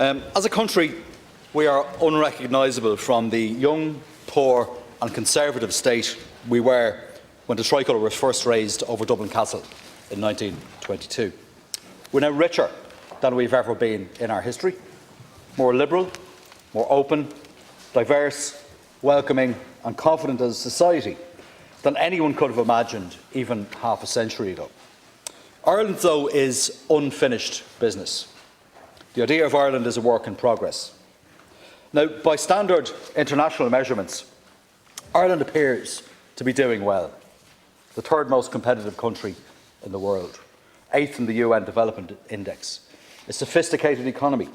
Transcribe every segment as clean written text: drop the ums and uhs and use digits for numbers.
As a country, we are unrecognisable from the young, poor and conservative state we were when the tricolour was first raised over Dublin Castle in 1922. We're now richer than we've ever been in our history, more liberal, more open, diverse, welcoming and confident as a society than anyone could have imagined even half a century ago. Ireland, though, is unfinished business. The idea of Ireland is a work in progress. Now, by standard international measurements, Ireland appears to be doing well. The third most competitive country in the world, 8th in the UN Development Index, a sophisticated economy,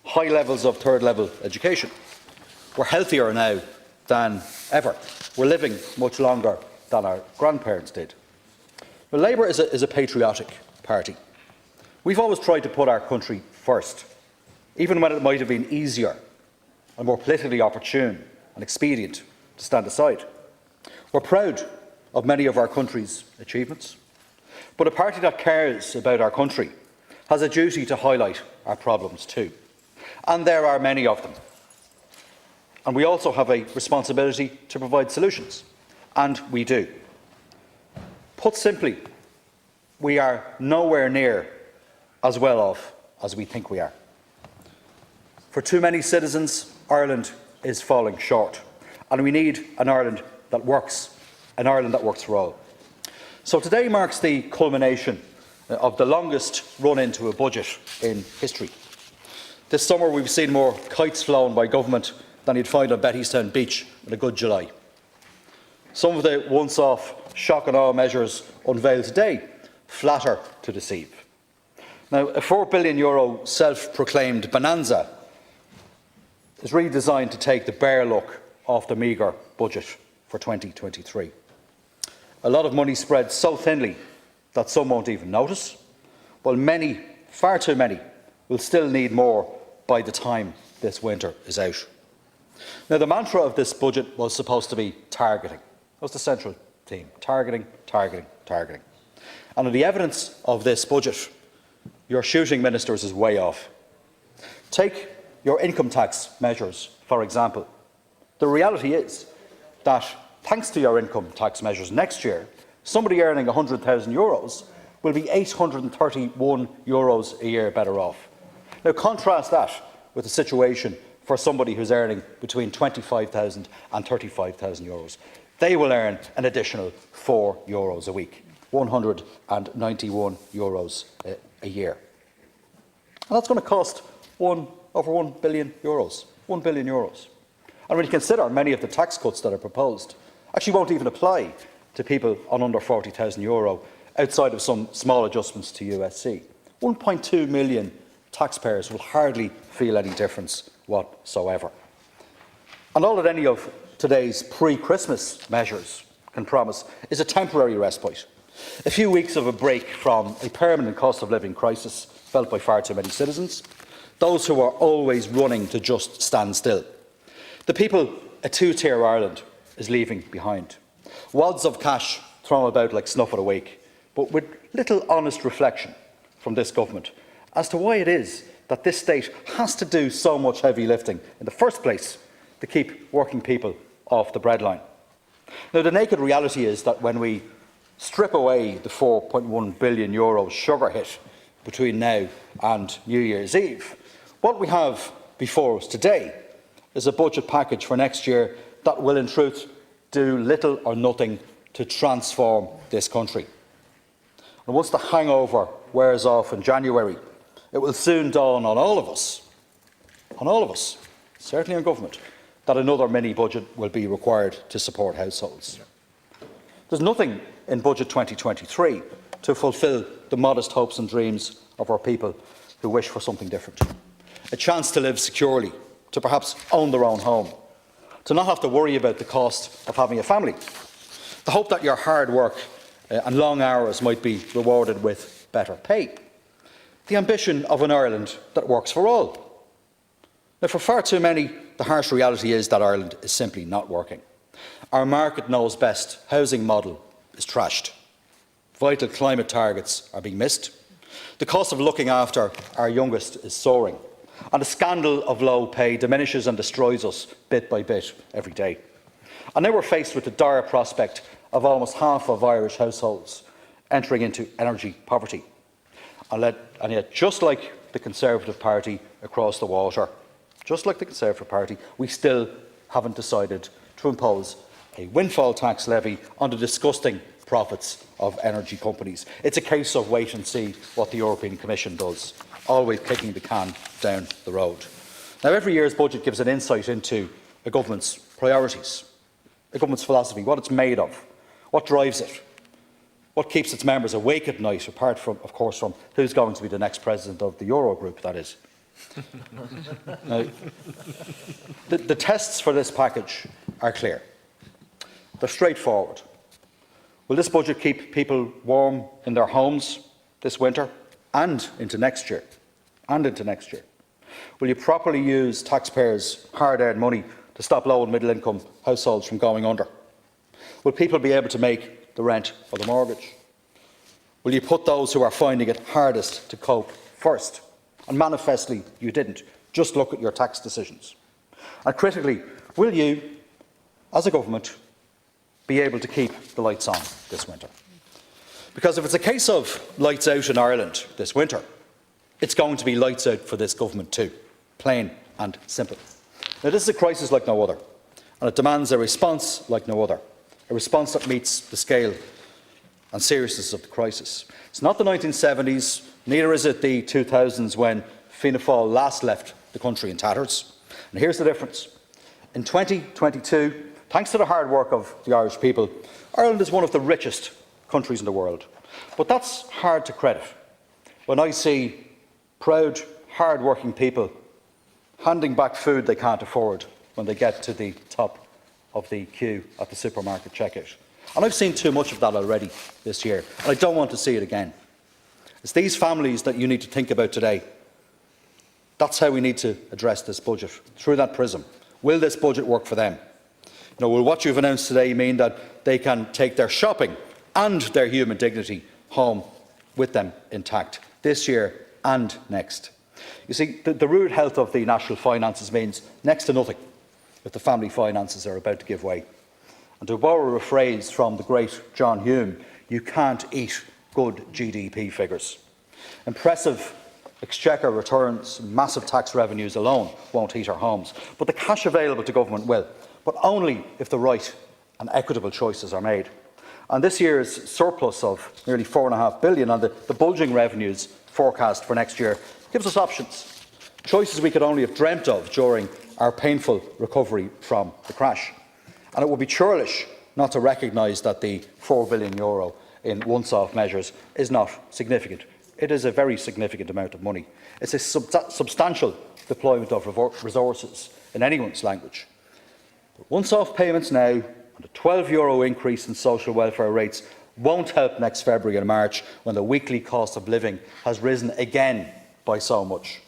high levels of third-level education. We're healthier now than ever. We're living much longer than our grandparents did. Now, Labour is a patriotic party. We've always tried to put our country first, even when it might have been easier and more politically opportune and expedient to stand aside. We're proud of many of our country's achievements, but a party that cares about our country has a duty to highlight our problems too. And there are many of them. And we also have a responsibility to provide solutions. And we do. Put simply, we are nowhere near as well off as we think we are. For too many citizens, Ireland is falling short. And we need an Ireland that works for all. So today marks the culmination of the longest run into a budget in history. This summer we've seen more kites flown by government than you'd find on Bettystown Beach in a good July. Some of the once-off shock and awe measures unveiled today flatter to deceive. Now, a €4 billion self-proclaimed bonanza is really designed to take the bare look off the meagre budget for 2023. A lot of money spread so thinly that some won't even notice, while many, far too many, will still need more by the time this winter is out. Now, the mantra of this budget was supposed to be targeting. That was the central theme. Targeting, targeting, targeting. And on the evidence of this budget, your shooting ministers is way off. Take your income tax measures, for example. The reality is that, thanks to your income tax measures next year, somebody earning €100,000 will be €831 a year better off. Now, contrast that with the situation for somebody who's earning between €25,000 and €35,000. They will earn an additional €4 a week, €191 a year. And that's going to cost over €1 billion. €1 billion. And when you consider many of the tax cuts that are proposed actually won't even apply to people on under €40,000 outside of some small adjustments to USC. 1.2 million taxpayers will hardly feel any difference whatsoever. And all that any of today's pre-Christmas measures can promise is a temporary respite. A few weeks of a break from a permanent cost of living crisis felt by far too many citizens, those who are always running to just stand still. The people a two-tier Ireland is leaving behind. Wads of cash thrown about like snuff at a wake, but with little honest reflection from this government as to why it is that this state has to do so much heavy lifting in the first place to keep working people off the breadline. Now, the naked reality is that when we strip away the €4.1 billion sugar hit between now and New Year's Eve, what we have before us today is a budget package for next year that will, in truth, do little or nothing to transform this country. And once the hangover wears off in January, it will soon dawn on all of us, certainly on government, that another mini-budget will be required to support households. There's nothing in Budget 2023 to fulfil the modest hopes and dreams of our people who wish for something different. A chance to live securely, to perhaps own their own home, to not have to worry about the cost of having a family, the hope that your hard work and long hours might be rewarded with better pay, the ambition of an Ireland that works for all. Now, for far too many, the harsh reality is that Ireland is simply not working. Our market knows best housing model is trashed. Vital climate targets are being missed. The cost of looking after our youngest is soaring. And the scandal of low pay diminishes and destroys us bit by bit every day. And now we're faced with the dire prospect of almost half of Irish households entering into energy poverty. And yet, just like the Conservative Party across the water, we still haven't decided to impose a windfall tax levy on the disgusting profits of energy companies. It's a case of wait and see what the European Commission does, always kicking the can down the road. Now, every year's budget gives an insight into a government's priorities, a government's philosophy, what it's made of, what drives it, what keeps its members awake at night, apart from, of course, from who's going to be the next president of the Eurogroup, that is. Now, the tests for this package are clear. They're straightforward. Will this budget keep people warm in their homes this winter and into next year? Will you properly use taxpayers' hard-earned money to stop low and middle-income households from going under? Will people be able to make the rent or the mortgage? Will you put those who are finding it hardest to cope first? And manifestly, you didn't. Just look at your tax decisions. And critically, will you, as a government, be able to keep the lights on this winter? Because if it's a case of lights out in Ireland this winter, it's going to be lights out for this government too, plain and simple. Now, this is a crisis like no other, and it demands a response like no other, a response that meets the scale and seriousness of the crisis. It's not the 1970s, neither is it the 2000s when Fianna Fáil last left the country in tatters. And here's the difference. In 2022, thanks to the hard work of the Irish people, Ireland is one of the richest countries in the world. But that's hard to credit when I see proud, hard-working people handing back food they can't afford when they get to the top of the queue at the supermarket checkout. And I've seen too much of that already this year, and I don't want to see it again. It's these families that you need to think about today. That's how we need to address this budget, through that prism. Will this budget work for them? Will what you've announced today mean that they can take their shopping and their human dignity home with them intact this year and next? You see, the rude health of the national finances means next to nothing if the family finances are about to give way. And to borrow a phrase from the great John Hume, you can't eat good GDP figures. Impressive exchequer returns, massive tax revenues alone won't heat our homes. But the cash available to government will, but only if the right and equitable choices are made. And this year's surplus of nearly £4.5 billion and the bulging revenues forecast for next year gives us options, choices we could only have dreamt of during our painful recovery from the crash. And it would be churlish not to recognise that the €4 billion in once-off measures is not significant. It is a very significant amount of money. It's a substantial deployment of resources in anyone's language. But once-off payments now and a €12 increase in social welfare rates won't help next February and March when the weekly cost of living has risen again by so much.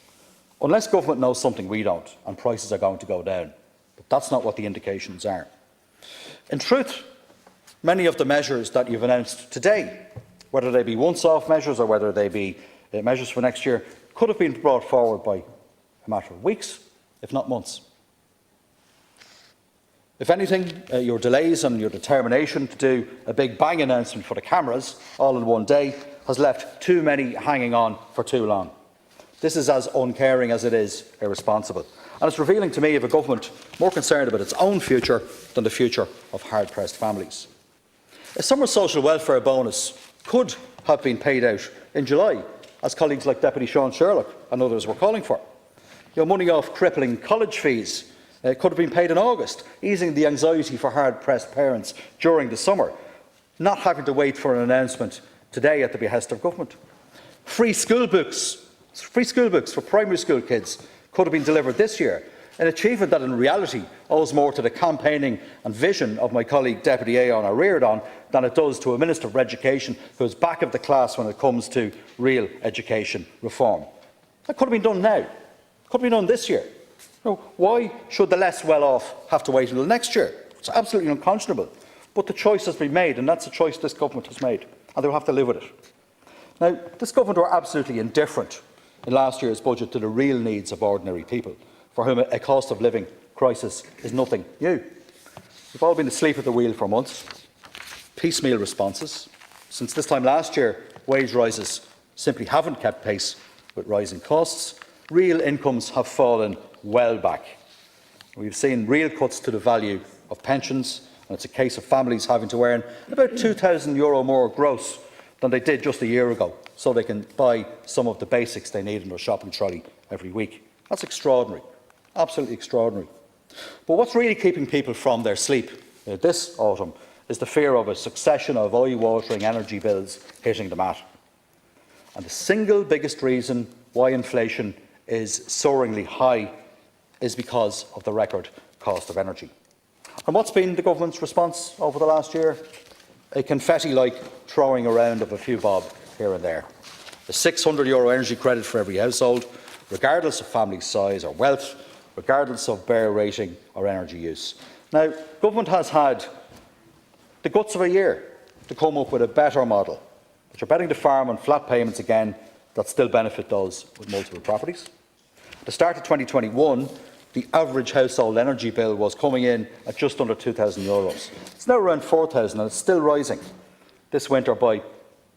Unless government knows something we don't, and prices are going to go down. But that's not what the indications are. In truth, many of the measures that you've announced today, whether they be once-off measures or whether they be measures for next year, could have been brought forward by a matter of weeks, if not months. If anything, your delays and your determination to do a big bang announcement for the cameras all in one day has left too many hanging on for too long. This is as uncaring as it is irresponsible. And it's revealing to me of a government more concerned about its own future than the future of hard-pressed families. A summer social welfare bonus could have been paid out in July, as colleagues like Deputy Sean Sherlock and others were calling for. Money off crippling college fees could have been paid in August, easing the anxiety for hard-pressed parents during the summer, not having to wait for an announcement today at the behest of government. Free school books for primary school kids could have been delivered this year, an achievement that in reality owes more to the campaigning and vision of my colleague Deputy Aodhán Ó Ríordáin than it does to a Minister for Education who is back of the class when it comes to real education reform. That could have been done now, could have been done this year. Why should the less well-off have to wait until next year? It's absolutely unconscionable. But the choice has been made, and that's a choice this government has made, and they will have to live with it. Now, this government were absolutely indifferent in last year's budget to the real needs of ordinary people, for whom a cost of living crisis is nothing new. We've all been asleep at the wheel for months. Piecemeal responses. Since this time last year, wage rises simply haven't kept pace with rising costs. Real incomes have fallen well back. We've seen real cuts to the value of pensions, and it's a case of families having to earn about €2,000 more gross than they did just a year ago, so they can buy some of the basics they need in their shopping trolley every week. That's extraordinary, absolutely extraordinary. But what's really keeping people from their sleep this autumn is the fear of a succession of eye-watering energy bills hitting the mat. And the single biggest reason why inflation is soaringly high is because of the record cost of energy. And what's been the government's response over the last year? A confetti-like throwing around of a few bob here and there. A €600 energy credit for every household, regardless of family size or wealth, regardless of bear rating or energy use. Now, government has had the guts of a year to come up with a better model, but you're betting the farm on flat payments again that still benefit those with multiple properties. At the start of 2021, the average household energy bill was coming in at just under €2,000. It's now around €4,000 and it's still rising this winter by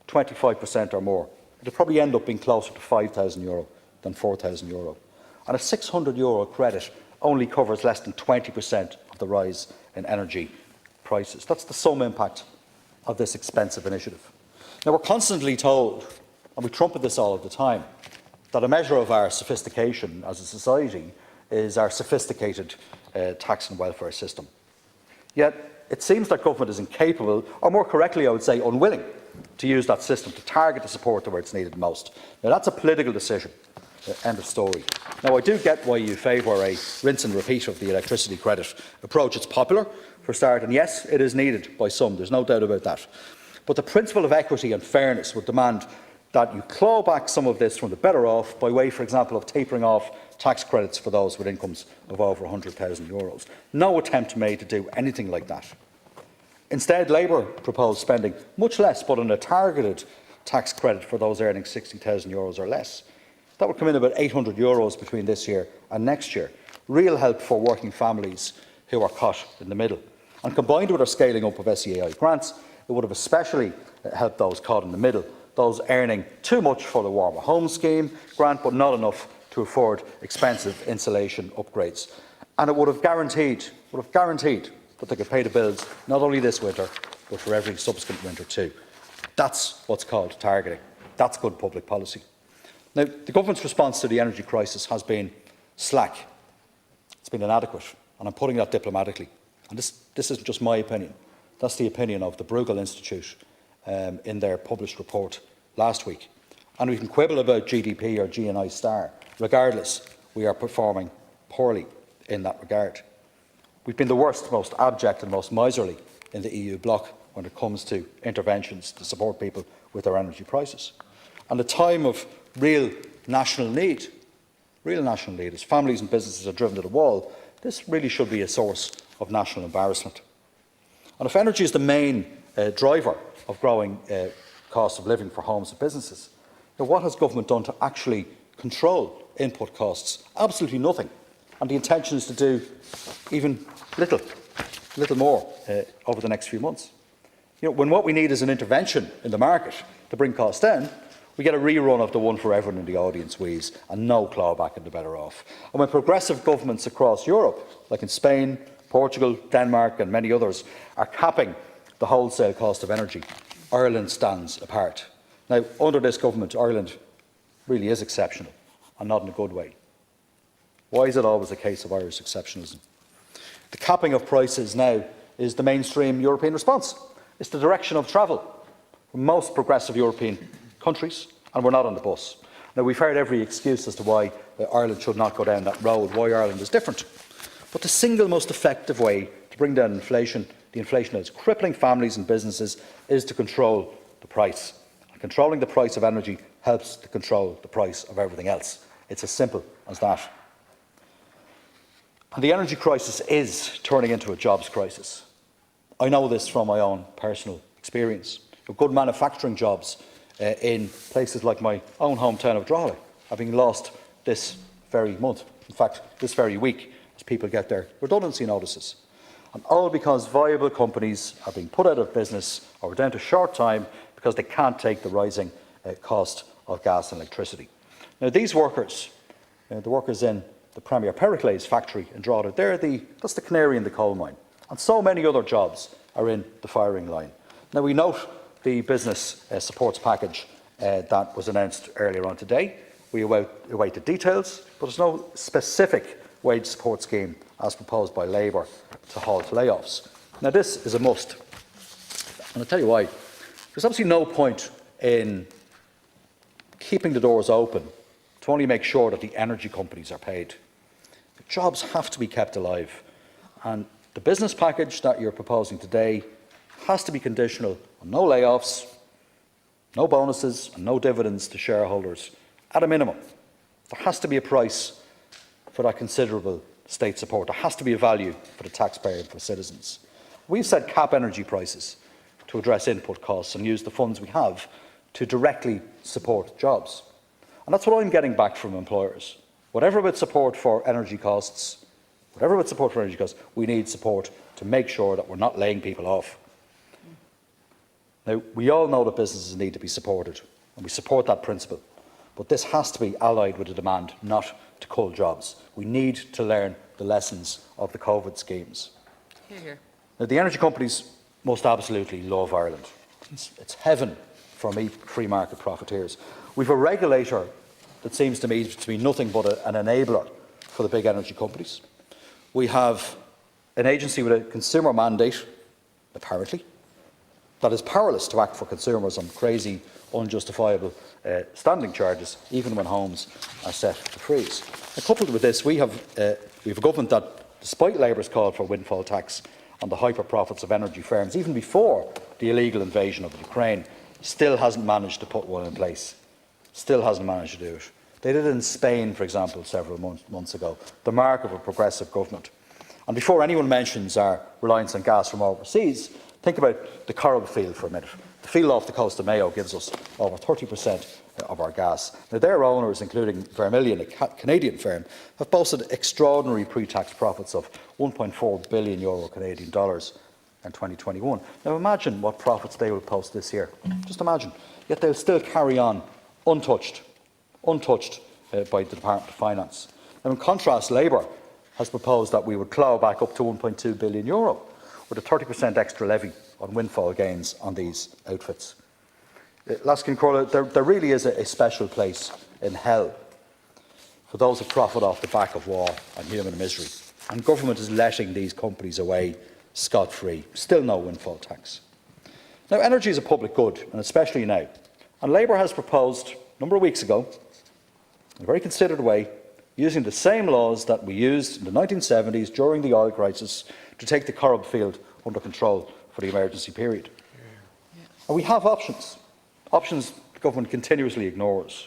25% or more. It'll probably end up being closer to €5,000 than €4,000. And a €600 credit only covers less than 20% of the rise in energy prices. That's the sum impact of this expensive initiative. Now, we're constantly told, and we trumpet this all of the time, that a measure of our sophistication as a society is our sophisticated tax and welfare system. Yet, it seems that government is incapable, or more correctly, I would say, unwilling, to use that system to target the support where it's needed most. Now, that's a political decision. End of story. Now, I do get why you favour a rinse and repeat of the electricity credit approach. It's popular, for a start, and yes, it is needed by some. There's no doubt about that. But the principle of equity and fairness would demand that you claw back some of this from the better off by way, for example, of tapering off tax credits for those with incomes of over €100,000. No attempt made to do anything like that. Instead, Labour proposed spending much less, but on a targeted tax credit for those earning €60,000 or less. That would come in about €800 between this year and next year. Real help for working families who are caught in the middle. And combined with our scaling up of SEAI grants, it would have especially helped those caught in the middle, those earning too much for the Warmer Home Scheme grant, but not enough to afford expensive insulation upgrades. And it would have guaranteed that they could pay the bills not only this winter, but for every subsequent winter too. That's what's called targeting. That's good public policy. Now, the government's response to the energy crisis has been slack. It's been inadequate, and I'm putting that diplomatically. And this isn't just my opinion. That's the opinion of the Bruegel Institute in their published report last week. And we can quibble about GDP or GNI star. Regardless, we are performing poorly in that regard. We've been the worst, most abject and most miserly in the EU bloc when it comes to interventions to support people with their energy prices. And a time of real national need, as families and businesses are driven to the wall, this really should be a source of national embarrassment. And if energy is the main driver of growing costs of living for homes and businesses, now what has government done to actually control input costs? Absolutely nothing. And the intention is to do even little more over the next few months. When what we need is an intervention in the market to bring costs down, we get a rerun of the one for everyone in the audience wheeze and no clawback in the better off. And when progressive governments across Europe, like in Spain, Portugal, Denmark and many others, are capping the wholesale cost of energy, Ireland stands apart. Now, under this government, Ireland really is exceptional, and not in a good way. Why is it always a case of Irish exceptionalism? The capping of prices now is the mainstream European response. It's the direction of travel for most progressive European countries, and we're not on the bus. Now, we've heard every excuse as to why Ireland should not go down that road, why Ireland is different. But the single most effective way to bring down inflation, the inflation that is crippling families and businesses, is to control the price. And controlling the price of energy helps to control the price of everything else. It's as simple as that. And the energy crisis is turning into a jobs crisis. I know this from my own personal experience. Good manufacturing jobs in places like my own hometown of Drogheda are being lost this very month. In fact, this very week, as people get their redundancy notices. And all because viable companies are being put out of business or down to short time because they can't take the rising cost of gas and electricity. Now, these workers, the workers in the Premier Pericles factory in Drogheda, that's the canary in the coal mine. And so many other jobs are in the firing line. Now, we note the business supports package that was announced earlier on today. We await the details, but there's no specific wage support scheme as proposed by Labour to halt layoffs. Now, this is a must. And I'll tell you why. There's obviously no point in keeping the doors open to only make sure that the energy companies are paid. The jobs have to be kept alive. And the business package that you're proposing today has to be conditional on no layoffs, no bonuses and no dividends to shareholders at a minimum. There has to be a price for that considerable state support. There has to be a value for the taxpayer and for citizens. We've said cap energy prices to address input costs and use the funds we have to directly support jobs. And that's what I'm getting back from employers. Whatever about support for energy costs, we need support to make sure that we're not laying people off. Now, we all know that businesses need to be supported, and we support that principle. But this has to be allied with a demand not to cull jobs. We need to learn the lessons of the COVID schemes. Hear, hear. Now, the energy companies most absolutely love Ireland. It's heaven for me, free market profiteers. We've a regulator that seems to me to be nothing but an enabler for the big energy companies. We have an agency with a consumer mandate, apparently, that is powerless to act for consumers on crazy, unjustifiable standing charges, even when homes are set to freeze. And coupled with this, we have a government that, despite Labour's call for windfall tax on the hyper profits of energy firms, even before the illegal invasion of Ukraine, still hasn't managed to put one in place. Still hasn't managed to do it. They did it in Spain, for example, several months ago, the mark of a progressive government. And before anyone mentions our reliance on gas from overseas, think about the Corrib field for a minute. The field off the coast of Mayo gives us over 30% of our gas. Now, their owners, including Vermilion, a Canadian firm, have boasted extraordinary pre-tax profits of €1.4 billion Canadian dollars in 2021. Now, imagine what profits they will post this year. Just imagine. Yet they'll still carry on untouched by the Department of Finance. Now, in contrast, Labour has proposed that we would claw back up to €1.2 billion with a 30% extra levy on windfall gains on these outfits. Laskin Corla, there really is a special place in hell for those who profit off the back of war and human misery. And government is letting these companies away scot-free. Still no windfall tax. Now, energy is a public good, and especially now. And Labour has proposed, a number of weeks ago, in a very considered way, using the same laws that we used in the 1970s during the oil crisis to take the Corrib field under control for the emergency period. And we have options the government continuously ignores,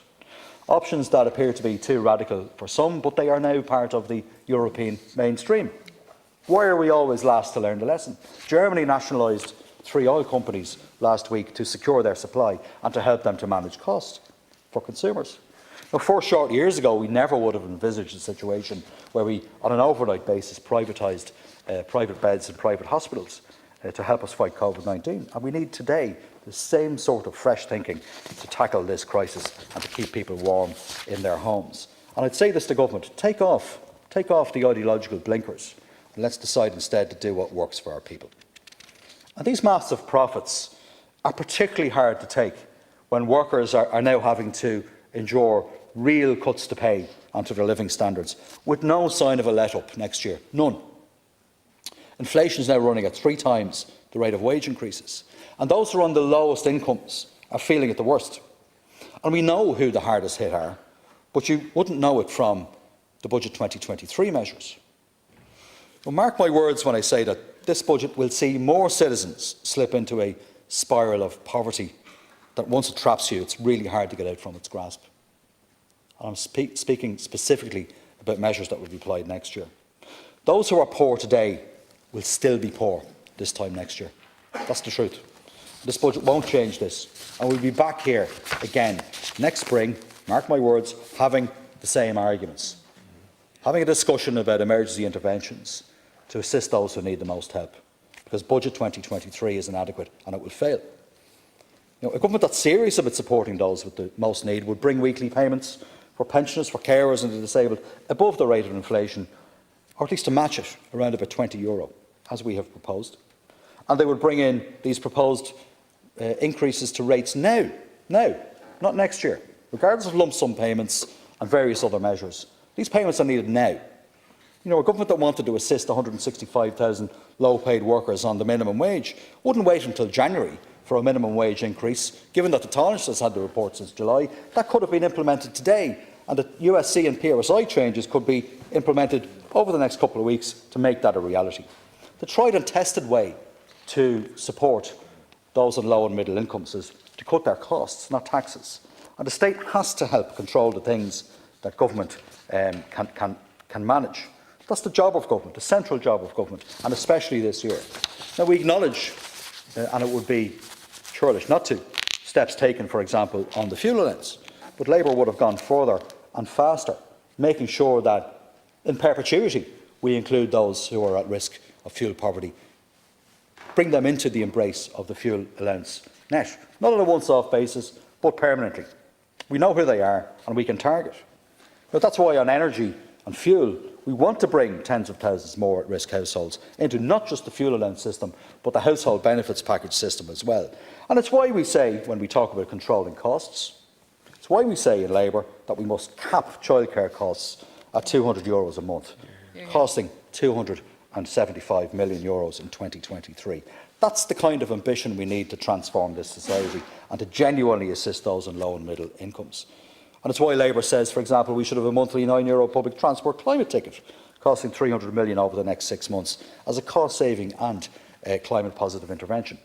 options that appear to be too radical for some, but they are now part of the European mainstream. Why are we always last to learn the lesson? Germany nationalised 3 oil companies last week to secure their supply and to help them to manage costs for consumers. Now, 4 short years ago, we never would have envisaged a situation where we, on an overnight basis, privatised private beds in private hospitals to help us fight COVID-19. And we need today the same sort of fresh thinking to tackle this crisis and to keep people warm in their homes. And I'd say this to government: take off the ideological blinkers and let's decide instead to do what works for our people. And these massive profits are particularly hard to take when workers are now having to endure real cuts to pay and to their living standards, with no sign of a let-up next year. None. Inflation is now running at 3 times the rate of wage increases. And those who are on the lowest incomes are feeling it the worst. And we know who the hardest hit are, but you wouldn't know it from the Budget 2023 measures. Well, mark my words when I say that this budget will see more citizens slip into a spiral of poverty that once it traps you, it's really hard to get out from its grasp. And I'm speaking specifically about measures that will be applied next year. Those who are poor today will still be poor this time next year. That's the truth. This budget won't change this. And we'll be back here again next spring mark my words, having the same arguments, having a discussion about emergency interventions to assist those who need the most help, because Budget 2023 is inadequate and it will fail. A government that's serious about supporting those with the most need would bring weekly payments for pensioners, for carers and the disabled above the rate of inflation, or at least to match it, around about €20, as we have proposed. And they would bring in these proposed increases to rates now, not next year, regardless of lump sum payments and various other measures. These payments are needed now. A government that wanted to assist 165,000 low-paid workers on the minimum wage wouldn't wait until January for a minimum wage increase, given that the Taoiseach has had the report since July. That could have been implemented today, and the USC and PRSI changes could be implemented over the next couple of weeks to make that a reality. The tried and tested way to support those on low and middle incomes is to cut their costs, not taxes. And the state has to help control the things that government can manage. That's the job of government, the central job of government, and especially this year. Now, we acknowledge, and it would be churlish not to, steps taken, for example, on the fuel allowance, but Labour would have gone further and faster, making sure that, in perpetuity, we include those who are at risk of fuel poverty, bring them into the embrace of the fuel allowance net, not on a once-off basis, but permanently. We know who they are, and we can target. But that's why on energy and fuel, we want to bring tens of thousands more at-risk households into not just the fuel allowance system, but the household benefits package system as well. And it's why we say, when we talk about controlling costs, it's why we say in Labour that we must cap childcare costs at €200 a month, costing €275 million in 2023. That's the kind of ambition we need to transform this society and to genuinely assist those on low and middle incomes. And it's why Labour says, for example, we should have a monthly €9 public transport climate ticket, costing €300 million over the next 6 months, as a cost-saving and climate-positive intervention.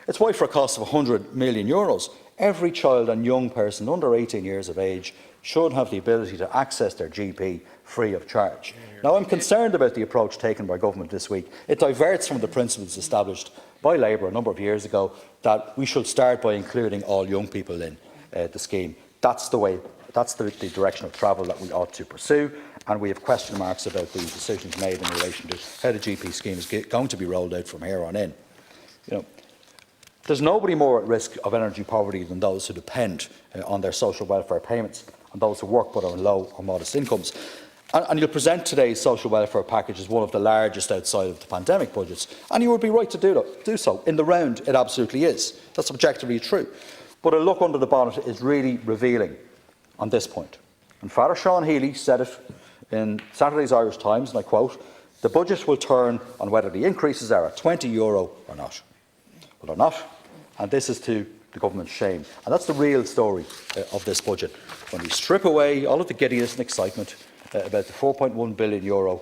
It's why, for a cost of €100 million, every child and young person under 18 years of age should have the ability to access their GP free of charge. Now, I'm concerned about the approach taken by government this week. It diverts from the principles established by Labour a number of years ago that we should start by including all young people in the scheme. That's the direction of travel that we ought to pursue, and we have question marks about the decisions made in relation to how the GP scheme is going to be rolled out from here on in. There's nobody more at risk of energy poverty than those who depend on their social welfare payments and those who work but on low or modest incomes. And you'll present today's social welfare package as one of the largest outside of the pandemic budgets, and you would be right to do so. In the round, it absolutely is. That's objectively true. But a look under the bonnet is really revealing on this point. And Father Sean Healy said it in Saturday's Irish Times, and I quote, "The budget will turn on whether the increases are at €20 or not." Well, they're not, and this is to the government's shame. And that's the real story of this budget. When we strip away all of the giddiness and excitement about the €4.1 billion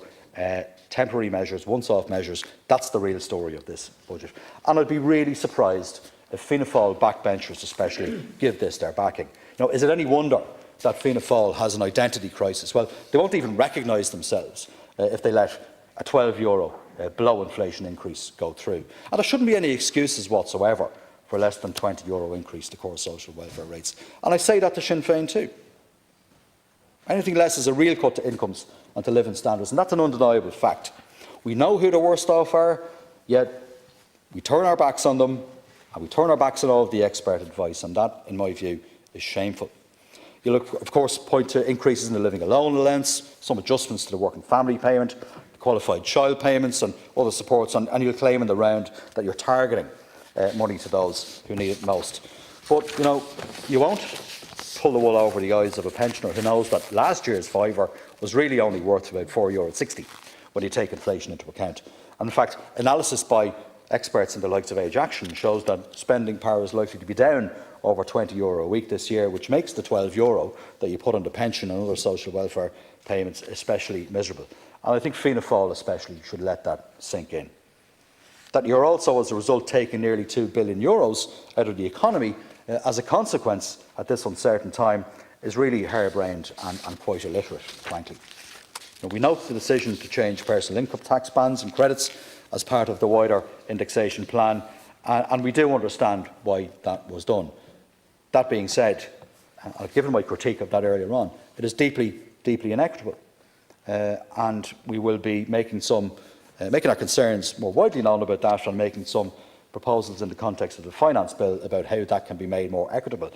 temporary measures, once-off measures, that's the real story of this budget. And I'd be really surprised if Fianna Fáil backbenchers especially give this their backing. Now, is it any wonder that Fianna Fáil has an identity crisis? Well, they won't even recognise themselves if they let a €12 below-inflation increase go through. And there shouldn't be any excuses whatsoever for less than €20 increase to core social welfare rates. And I say that to Sinn Féin too. Anything less is a real cut to incomes and to living standards, and that's an undeniable fact. We know who the worst off are, yet we turn our backs on them, and we turn our backs on all of the expert advice, and that, in my view, is shameful. You'll, of course, point to increases in the living alone allowance, some adjustments to the working family payment, qualified child payments and other supports, and you'll claim in the round that you're targeting money to those who need it most. But, you won't pull the wool over the eyes of a pensioner who knows that last year's fiver was really only worth about €4.60 when you take inflation into account. And in fact, analysis by experts in the likes of Age Action shows that spending power is likely to be down over €20 a week this year, which makes the €12 that you put on the pension and other social welfare payments especially miserable. And I think Fianna Fáil especially should let that sink in. That you're also, as a result, taking nearly €2 billion out of the economy as a consequence at this uncertain time is really harebrained and quite illiterate, frankly. Now, we note the decision to change personal income tax bands and credits as part of the wider indexation plan, and we do understand why that was done. That being said, I've given my critique of that earlier on, it is deeply, deeply inequitable. And we will be making our concerns more widely known about that and making some proposals in the context of the finance bill about how that can be made more equitable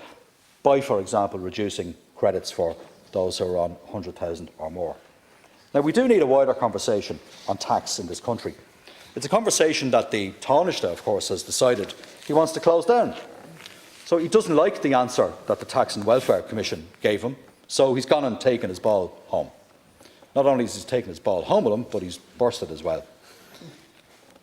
by, for example, reducing credits for those who are on 100,000 or more. Now, we do need a wider conversation on tax in this country. It's a conversation that the Taoiseach, of course, has decided he wants to close down. So he doesn't like the answer that the Tax and Welfare Commission gave him, so he's gone and taken his ball home. Not only has he taken his ball home with him, but he's burst it as well.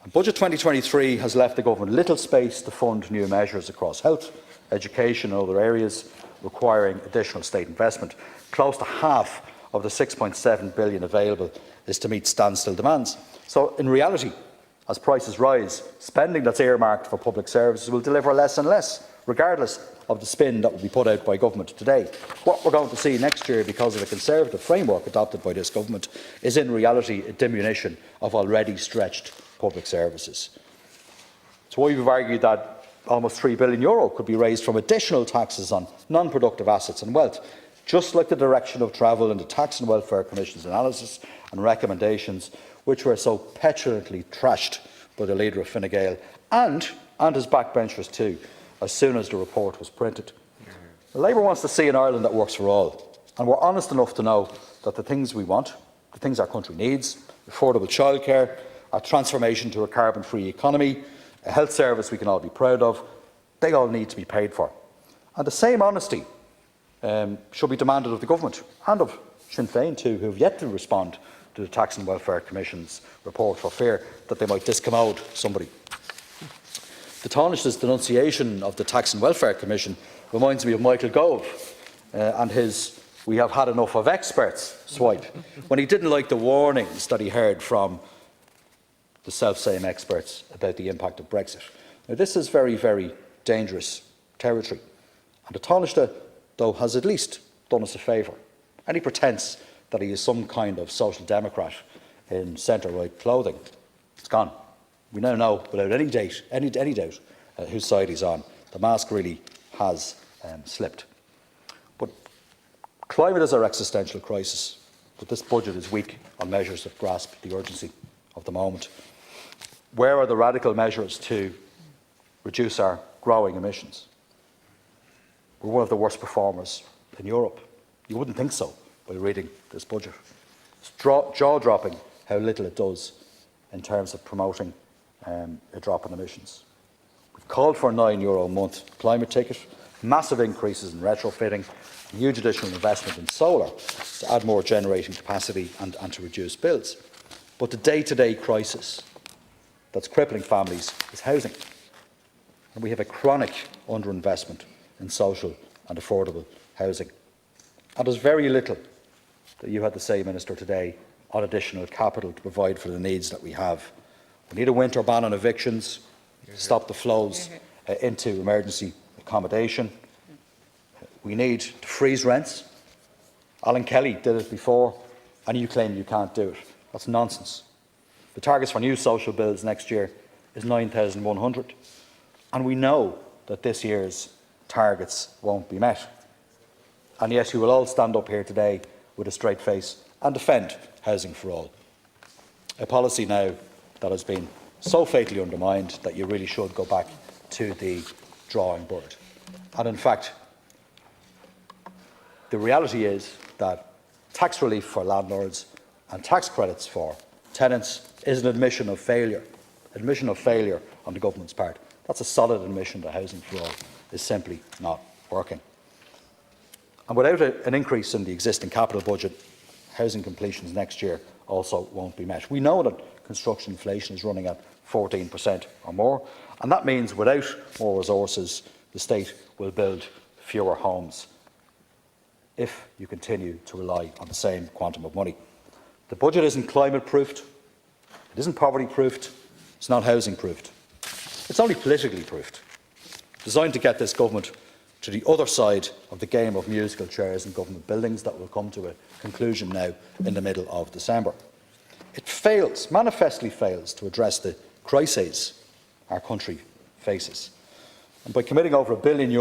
And Budget 2023 has left the government little space to fund new measures across health, education and other areas requiring additional state investment. Close to half of the 6.7 billion available is to meet standstill demands. So in reality, as prices rise, spending that's earmarked for public services will deliver less and less, regardless of the spin that will be put out by government today. What we're going to see next year, because of the Conservative framework adopted by this government, is in reality a diminution of already stretched public services. That's why we've argued that almost €3 billion could be raised from additional taxes on non-productive assets and wealth, just like the direction of travel in the Tax and Welfare Commission's analysis and recommendations, which were so petulantly trashed by the leader of Fine Gael and his backbenchers too, as soon as the report was printed. Labour wants to see an Ireland that works for all, and we're honest enough to know that the things we want, the things our country needs, affordable childcare, our transformation to a carbon-free economy, a health service we can all be proud of, they all need to be paid for. And the same honesty should be demanded of the government and of Sinn Féin too, who have yet to respond to the Tax and Welfare Commission's report for fear that they might discommode somebody. The Taoiseach's denunciation of the Tax and Welfare Commission reminds me of Michael Gove and his "we have had enough of experts" swipe, when he didn't like the warnings that he heard from the self-same experts about the impact of Brexit. Now, this is very, very dangerous territory, and the Taoiseach, though, has at least done us a favour. Any pretence that he is some kind of social democrat in centre-right clothing, it's gone. We now know, without any doubt, whose side he's on. The mask really has slipped. But climate is our existential crisis, but this budget is weak on measures that grasp the urgency of the moment. Where are the radical measures to reduce our growing emissions? We're one of the worst performers in Europe. You wouldn't think so by reading this budget. It's jaw-dropping how little it does in terms of promoting a drop in emissions. We've called for a €9 a month climate ticket, massive increases in retrofitting, huge additional investment in solar to add more generating capacity and to reduce bills. But the day-to-day crisis that's crippling families is housing. And we have a chronic underinvestment in social and affordable housing. And there's very little that you had to say, Minister, today on additional capital to provide for the needs that we have. We need a winter ban on evictions, stop the flows into emergency accommodation. We need to freeze rents. Alan Kelly did it before, and you claim you can't do it. That's nonsense. The targets for new social bills next year is 9,100, and we know that this year's targets won't be met. And yet you will all stand up here today with a straight face and defend housing for all. A policy now that has been so fatally undermined that you really should go back to the drawing board. And in fact, the reality is that tax relief for landlords and tax credits for tenants is an admission of failure on the government's part. That's a solid admission that housing for all is simply not working. And without an increase in the existing capital budget, housing completions next year also won't be met. We know that construction inflation is running at 14% or more, and that means without more resources, the state will build fewer homes if you continue to rely on the same quantum of money. The budget isn't climate-proofed, it isn't poverty-proofed, it's not housing-proofed. It's only politically proofed, designed to get this government to the other side of the game of musical chairs in government buildings that will come to a conclusion now in the middle of December. It fails, manifestly fails, to address the crises our country faces. And by committing over €1 billion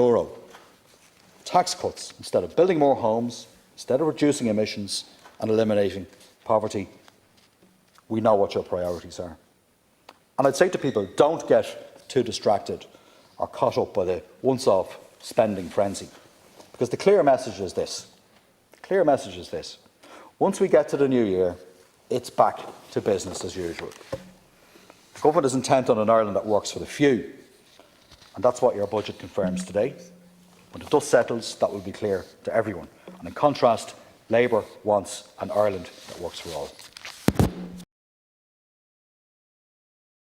tax cuts instead of building more homes, instead of reducing emissions and eliminating poverty. We know what your priorities are. And I'd say to people, don't get too distracted or caught up by the once-off spending frenzy. Because the clear message is this. The clear message is this. Once we get to the new year, it's back to business as usual. The government is intent on an Ireland that works for the few. And that's what your budget confirms today. When the dust settles, that will be clear to everyone. And in contrast, Labour wants an Ireland that works for all.